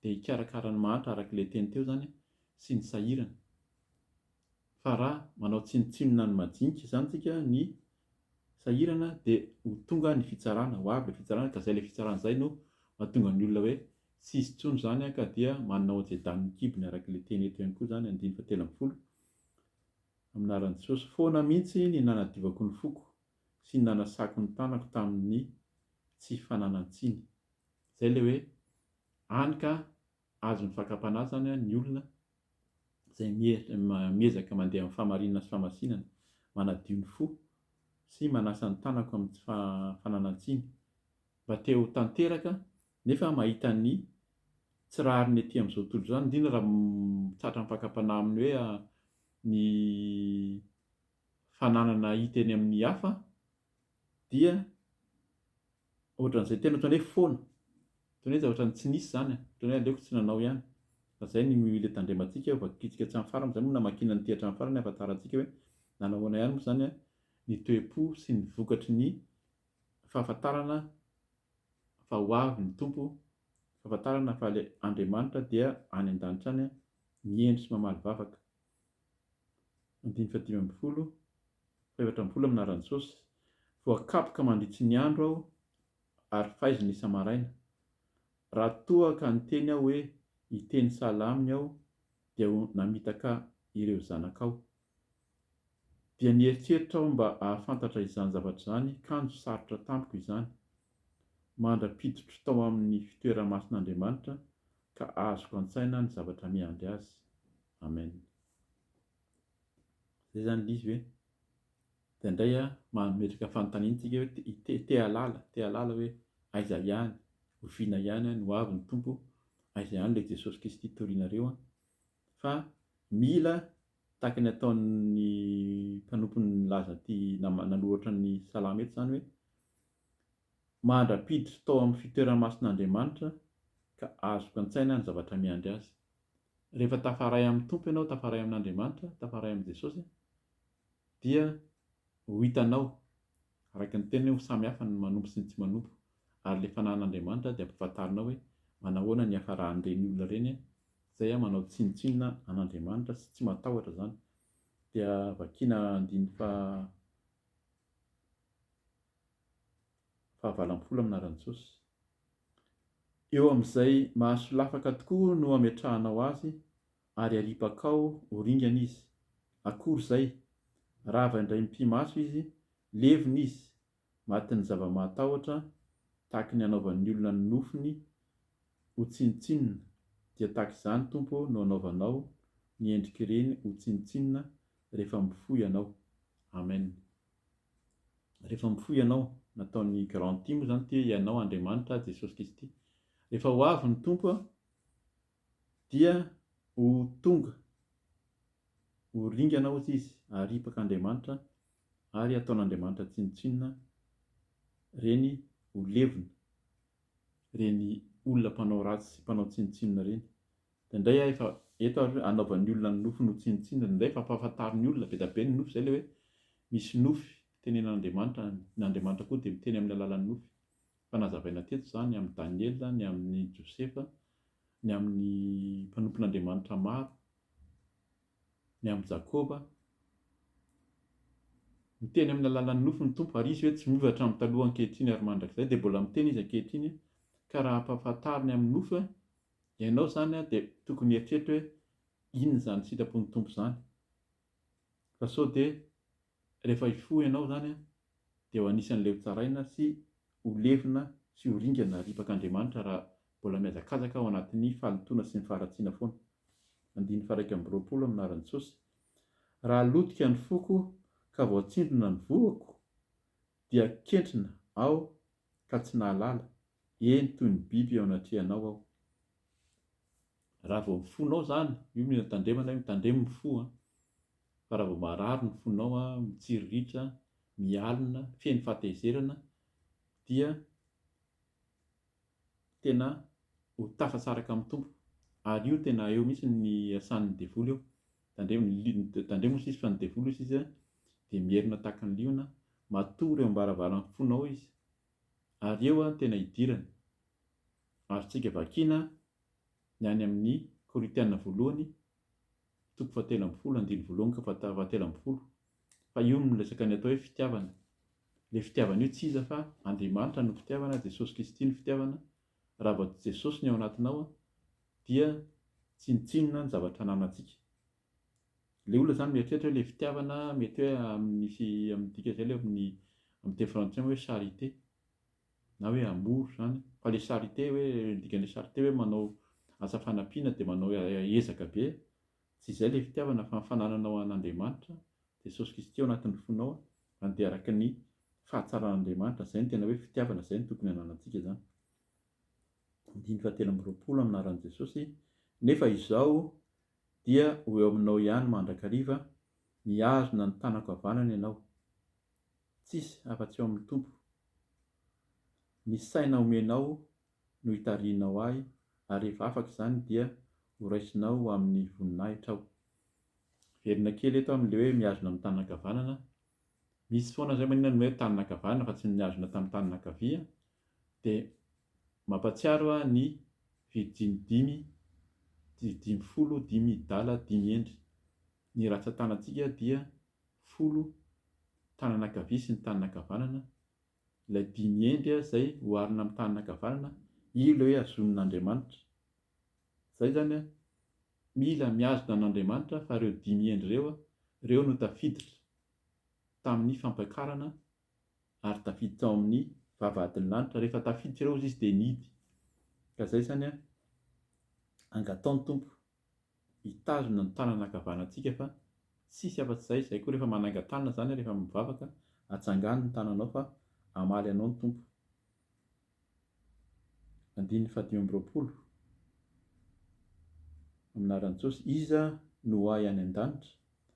dia hikarakara ny mahantra araka ilay teny teo izany sy ny sahirana. Fa raha manao tsinotsinona ny majinika izany tsika ny sahirana dia ho tonga ny fitsarana, ho avy ilay fitsarana, ka izay ilay fitsarana izay no mahatonga ny olona hoe tsy hisy intsony izany ka dia manao izay danin'ny kibony araka ilay teny eto ihany koa izany 13 amin'ny anaran'i Jesosy. Foana mihitsy ny nanadiovako ny foko sy ny nanasako ny tanako tamin'ny tsy fananan-tsiny. Izay ilay hoe hany ka azo ny fakapanahy izany ny olona izay miezaka mandeha amin'ny fahamarinana sy fahamasinana, manadio ny fo sy manasa ny tanako amin'ny tsy fananan-tsiny, mba te ho tanteraka nefa mahita ny tsy rariny ety amin'izao tontolo izany, indrindra raha tratra ny fakapanahy amin'ny hoe ny fananana hita eny amin'ny hafa dia ohatran'izay tena ohatran'ny hoe foana, ohatran'ny hoe ohatran'ny tsy nisy izany, ohatran'ny hoe aleoko tsy nanao ihany. Fa izay ny mila tandremantsika vakitsika hatramin'ny farany, izay moa namakiana ny ity hatramin'ny farany hafantarantsika hoe nanao ahoana ihany moa izany ny toe-po sy ny vokatry ny fahafantarana fa ho avy ny tompo, fahafantarana fa ilay Andriamanitra dia any an-danitra any mihendry sy mamaly vavaka. 15 amin'ny anaran'i Jesosy. Voakapoka mandritry ny andro aho ary faizina isa-maraina. Raha toa ka niteny aho hoe hiteny sahala aminy aho dia namitaka ireo zanakao. Dia nieritreritra aho mba ahafantatra izany zavatra izany, kanjo sarotra tampoka izany. Mandra-pidotro tao amin'ny fitoeran-mason'Andriamanitra ka azoko an-tsaina ny zavatra miandry azy. Amen. Izay izany ilay izy hoe dia indray mametraka fanontaniantsika hoe te halala hoe aiza ihany, hoviana ihany no avy ny tompo, aiza ihany ilay Jesosy Kristy torianareo fa mila tahaka ny ataon'ny mpanompo ny laza ty nalohatra ny salama eto izany hoe mandra-pidotro tao amin'ny fitoeran'ny mason'Andriamanitra ka azoko an-tsaina ny zavatra miandry azy. Rehefa tafaray amin'ny tompo ianao, tafaray amin'Andriamanitra, tafaray amin'i Jesosy dia ho hitanao araka ny teny hoe samy hafa ny manompo sy ny tsy manompo, ary ilay fanahin'Andriamanitra dia ampahafantarinao hoe manahoana ny hafarahan'ireny olona ireny izay manao tsinotsinona an'Andriamanitra sy tsy matahotra izany. Dia vakiana 20 amin'ny anaran'i Jesosy. eo amin'izay mahasolafaka tokoa no ametrahanao azy ary aripakao ho ringana izy. Akory izay? Raha avy indray mpimaso izy, levona izy, matin'ny zava-matahotra tahaka ny anaovan'ny olona ny nofiny ho tsinitsinina, dia tahaka izany Tompo no anaovanao ny endrik'ireny ho tsinitsinina rehefa mifoy ianao. Amen. Rehefa mifoy ianao, nataon'ny garantie moa izany ty ianao Andriamanitra Jesosy Kristy. Rehefa ho avy ny Tompo dia ho tonga, ho ringana ohatsy izy, haripaka Andriamanitra ary ataon'Andriamanitra tsinitsinina reny ho levona, reny olona mpanao ratsy, mpanao tsinitsinina reny. Dia indray efa eto anaovan'ny olona ny nofiny ho tsinitsinina, indray efa ampahafantarin'ny olona be da be ny nofy, izay ilay hoe misy nofy tenen'Andriamanitra, ny Andriamanitra koa dia miteny amin'ny alalan'ny nofy. Fa nazavaina teto izany amin'ny Daniela, ny amin'ny Josefa, ny amin'ny mpanompon'Andriamanitra maro, ny amin'ny Jakoba, miteny amin'ny alalan'ny nofy ny Tompo, ary izy hoe tsy mivatra amin'ny taloha ankehitriny ary mandrakizay dia mbola miteny izy ankehitriny. Ka raha ampahafantariny amin'ny nofy ianao izany dia tokony eritreretra hoe inona izany sitrapon'ny Tompo izany. Fa sao dia rehefa hifohy ianao izany dia ho anisan'ilay ho tsaraina sy ho levona sy ho ringana haripak'Andriamanitra raha mbola miazakazaka ao anatin'ny fahalotoana sy ny faharatsiana foana. 1:20 amin'ny anaran'i Jesosy. Raha lotika ny foko ka voatsindrona ny voako, dia kentrina aho ka tsy nahalala, eny toy ny biby ao anatrehanao aho. Raha vao mifonao izany, io mila tandremana, mitandremo mifo. Fa raha vao marary ny fonao, mitsiriritra, mialina, feno fahatezerana, dia tena ho tafasaraka amin'ny Tompo. Ary io tena eo mihitsy ny asan'ny devoly eo. Tandremo izy fa ny devoly izy dia mierina tahaka ny liona, matory eo am-baravaran'ny fonao izy, ary eo tena hidirana. Azontsika vakiana ny any amin'ny Korintiana voalohany 7:1-7. Fa io no resaka ny atao hoe fitiavana. Ilay fitiavana io tsy iza fa Andriamanitra no fitiavana, Jesosy Kristy no fitiavana. Raha vao Jesosy ny ao anatinao dia tsinitsinina ny zavatra ananantsika. Ilay olona izany mieritreritra hoe ilay fitiavana mety hoe amin'ny dika izay ilay amin'ny teny frantsay hoe charité na hoe amour izany. Fa ilay charité hoe dikan'ilay charité hoe manao asa fanampiana dia manao ezaka be, tsy izay ilay fitiavana fa fanananao an'Andriamanitra Jesosy Kristy ao anatin'ny fonao handeharaka ny fahatsaran'Andriamanitra. Izay no tena hoe fitiavana, izay no tokony hananantsika izany. 7:20 amin'ny anaran'i Jesosy. Nefa izao dia ho eo aminao ihany mandrakariva, mihazona ny tanako havanana ianao, tsisy afa-tsy eo amin'ny Tompo. Ny saina omenao no hitarihinao ahy, ary rehefa afaka izany dia ho raisinao amin'ny voninahitra aho. Verina kely eto amin'ilay hoe mihazona amin'ny tanana ankavanana. Misy foana izay maninona ny hoe tanana ankavanana fa tsy mihazona tamin'ny tanana ankavia. Dia mampatsiaro ny Virginy 5:5 ny ratsan-tanantsika dia 10 tanana ankavia sy ny tanana ankavanana. Ilay 5 endry izay oharina amin'ny tanana ankavanana, io ilay hoe azon'Andriamanitra. Izay zany mila mihazona an'Andriamanitra fa ireo 5 endry ireo no tafiditra tamin'ny fampiakarana ary tafiditra ao amin'ny vavahadin'ny lanitra. Rehefa tafiditra ireo izy dia nidy. Ka izay zany angataon'ny Tompo hitazona ny tanana ankavanantsika fa tsisy afa-tsy izay. Izay koa rehefa mananga-tanana izany rehefa mivavaka, atsangany ny tananao fa hamaly anao ny Tompo. 1:15 amin'ny anaran'i Jesosy. Iza no ahy any an-danitra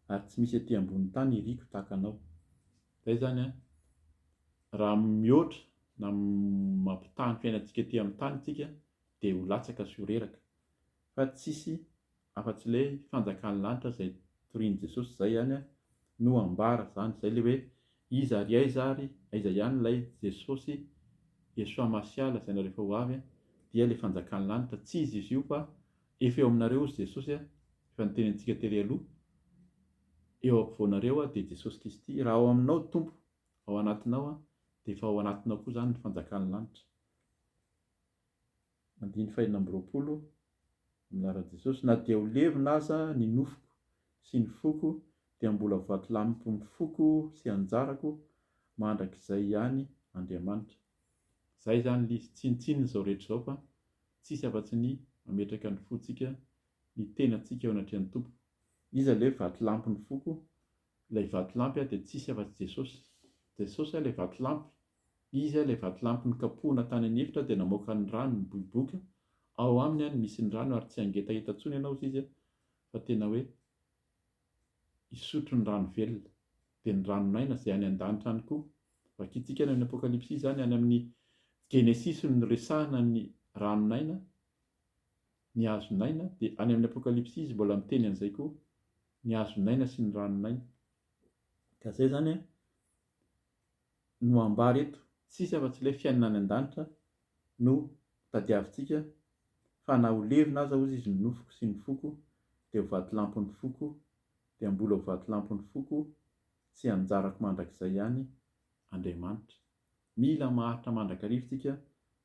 ary tsy misy etỳ ambony tany iriko tahaka anao. Izay zany raha mihoatra na mampitaha ny fiainantsika etỳ amin'ny tany tsika dia ho latsaka sy ho reraka. Fa tsisy afa-tsy ilay fanjakan'ny lanitra izay torian'i Jesosy. Izay ihany no ambara izany. Izay ilay hoe iza ary aiza ihany ilay Jesosy Yeshua Masiala izay rehefa ho avy dia ilay fanjakan'ny lanitra. Tsy izy io fa efa eo aminareo izy Jesosy, efa nitenintsika tery aloha. Eo ampovoanareo dia Jesosy Kristy. Raha ao aminao Tompo, ao anatinao dia efa ao anatinao koa izany ny fanjakan'ny lanitra. 2020 minaran'i Jesosy, na dia ho levina aza ny nofoko sy ny foko dia mbola voatilamipo ny foko sy anjarako mandrakizay ihany Andriamanitra. Zay zany izy tsinitsininy zao rehetra zao fa tsisy afa-tsy ny mametraka ny fontsika ny tenantsika eo anatrehan'ny tompo. Izy ilay vatolampy ny foko, ilay vatolampy dia tsisy afa-tsy Jesosy. Jesosy ilay vatolampy, izy ilay vatolampy ny kapohana tany anefitra dia namoaka ny rano ny bohiboka. Ao aminy any misy ny rano ary tsy hangetaheta intsony ianao izy fa tena hoe isotro ny rano velona. Dia ny ranonaina izay any an-danitra any koa. Vakiantsika any amin'ny Apokalipsy zany any amin'ny Genesisy no resahana ny ranonaina, ny hazonaina, dia any amin'ny Apokalipsy izy mbola miteny an'izay koa, ny hazonaina sy ny ranonaina. Ka izay zany no ambara eto, tsisy afa-tsy ilay fiainana any an-danitra no tadiavintsika, fa na ho levina aza hozy izy ny nofoko sy ny foko dia ho vatolampy ny foko, dia mbola ho vatolampy ny foko sy anjarako mandrakizay ihany Andriamanitra. Mila maharitra mandrakariva isika,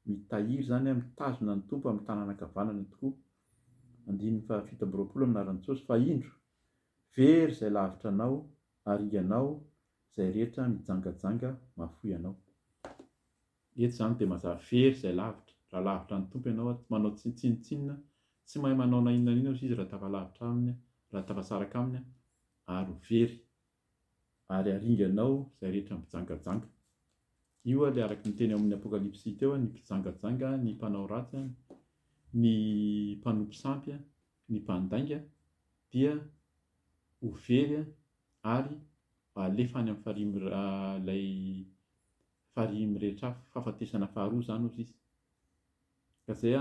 mitahiry zany mitazona ny tompo amin'ny tanàna ankavanana tokoa. 20 minaran'i Jesosy, fa indro very izay lavitra anao ary ianao izay rehetra mijangajanga mahafoy anao. Eto zany dia mazava very izay lavitra. Raha lavitra ny tompo ianao, manao tsinitsinina, tsy mahay manao na inona inona izy raha tafalavitra aminy, raha tafasaraka aminy, ary very ary aringanao izay rehetra mijangajanga. Io ilay araka ny teny amin'ny Apokalipsy teo, ny mpijangajanga, ny mpanao ratsy, ny mpanompo sampy, ny mpandainga dia ho very ary alefa any amin'ny ilay farihy rehetra hafa, fahafatesana faharoa zany ozy izy. Ka izay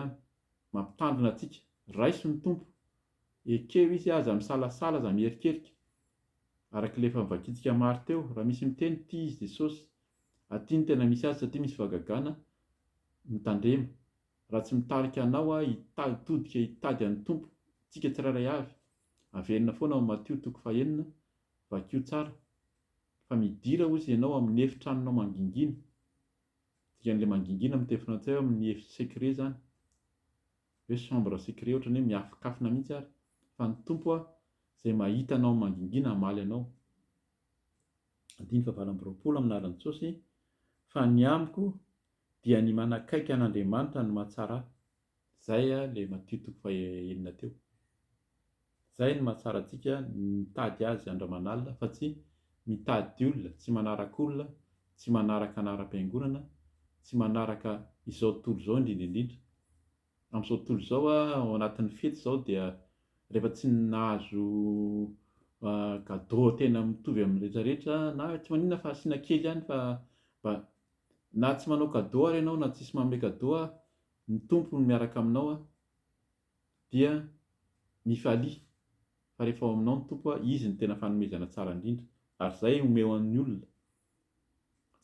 mampitandrina antsika, raiso ny tompo, ekeo izy aza misalasala, aza mierikerika, araka ilay efa nivakiantsika maro teo. Raha misy miteny tia izy Jesosy, aty ny tena misy azy satria misy fahagagana, mitandrema. Raha tsy mitarika anao hitodika hitady an'ny tompo, tsika tsirairay avy, averina foana ao Mateo 9, vakio tsara, fa midira hozy ianao amin'ny efitranonao mangingina. Dikan'ilay mangingina amin'ny teny frantsay amin'ny efitra secret zany, hoe chambre secret, ohatrany hoe miafikafina mihitsy ary, fa ny tompo izay mahita anao mangingina hamaly anao. 20 minaran'i Jesosy, fa ny amiko dia ny manakaiky an'Andriamanitra no mahatsara. Zay ilay Mateo 9 teo. Zay no mahatsara antsika, mitady azy andro aman'alina fa tsy mitady olona, tsy manaraka olona, tsy manaraka anaram-piangonana, tsy manaraka izao tontolo izao indrindra. Amin'izao tontolo izao ao anatin'ny fety izao dia rehefa tsy nahazo cadeau tena mitovy amin'ny rehetrarehetra, na tsy maninona fa asiana kely ihany, fa na tsy manao cadeau ary ianao, na tsisy manome cadeau, ny tompo no miaraka aminao, dia mifalia. Fa rehefa ao aminao ny tompo, izy ny tena fanomezana tsara indrindra, ary izay omeo amin'ny olona.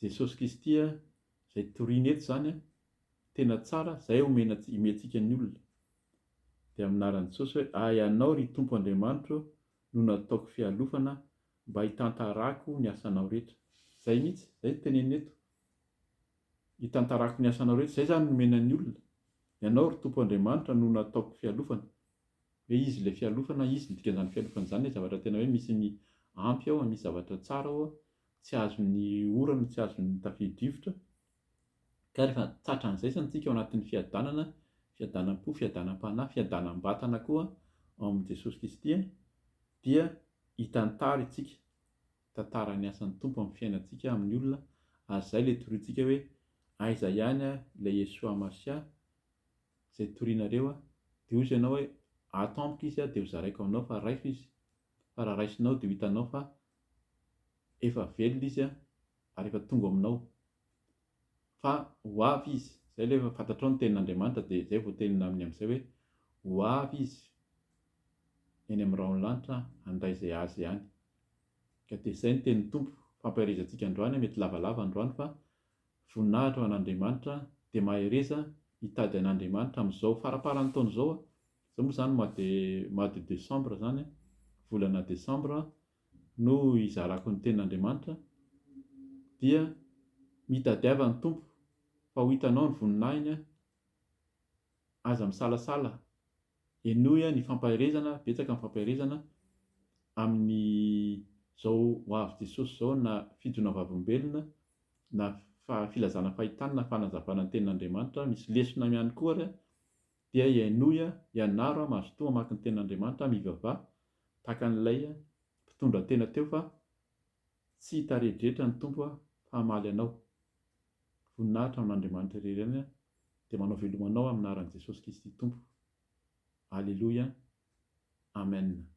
Jesosy Kristy izay toriana eto zany tena tsara, izay omentsika ny olona. Dia aminaran'i Jesosy hoe, ianao ry Tompo Andriamanitro no nataoko fialofana mba hitantarako ny asanao rehetra. Zay mihitsy, zay tenenina eto, hitantarako ny asanao rehetra. Zay zany nomena ny olona, ianao ry Tompo Andriamanitra no nataoko fialofana. Hoe izy ilay fialofana, izy ny dikan'izany fialofana izany, zavatra tena hoe misy ny ampy ao, misy zavatra tsara ao, tsy azon'ny orana, tsy azon'ny tafio-drivotra. Ka rehefa tratran'izay santsika ao anatin'ny fiadanana, fiadanam-po, fiadanam-panahy, fiadanam-batana koa ao amin'i Jesosy Kristy, dia hitantara isika, tantara ny asan'ny tompo amin'ny fiainantsika, amin'ny olona. Ary izay ilay toriantsika hoe aiza ihany ilay Yesoa Masia izay torianareo, dia hozy ianao hoe ato amiko izy dia ho zaraiko aminao, fa raiso izy. Fa raha raisonao dia ho hitanao fa efa velona izy ary efa tonga aminao. Fa ho avy izy, izay ilay fantatrao ny tenin'Andriamanitra, dia izay voatenina aminy amin'izay hoe ho avy izy eny amin'ny raon'ny lanitra handray izay azy ihany. Ka dia izay ny tenin'ny tompo, fampiarezantsika androany, mety lavalava androany, fa voninahitra ho an'Andriamanitra, dia mahereza hitady an'Andriamanitra amin'izao faraparan'ny taona izao. Izao moa zany mois de décembre zany, volana décembre no izarako ny tenin'Andriamanitra, dia mitadiava ny tompo, fa ho hitanao ny voninahiny aza misalasala. Enoy ny fampaherezana, betsaka ny fampaherezana amin'ny zao ho avy Jesosy zao, na fidona vavolombelona, na filazana fahitana, na fanazavana ny tenin'Andriamanitra. Misy lesona ihany koa ary dia ihainoy ianaro mahazo toa mamaky ny tenin'Andriamanitra, mivavaha tahaka an'ilay mpitondra tena teo fa tsy hitaredretra ny tompo fa hamaly anao. Voninahitra amin'Andriamanitra irery ihany dia manao velomanao amin'ny anaran'i Jesosy Kristy Tompo. Alleluia. Amen.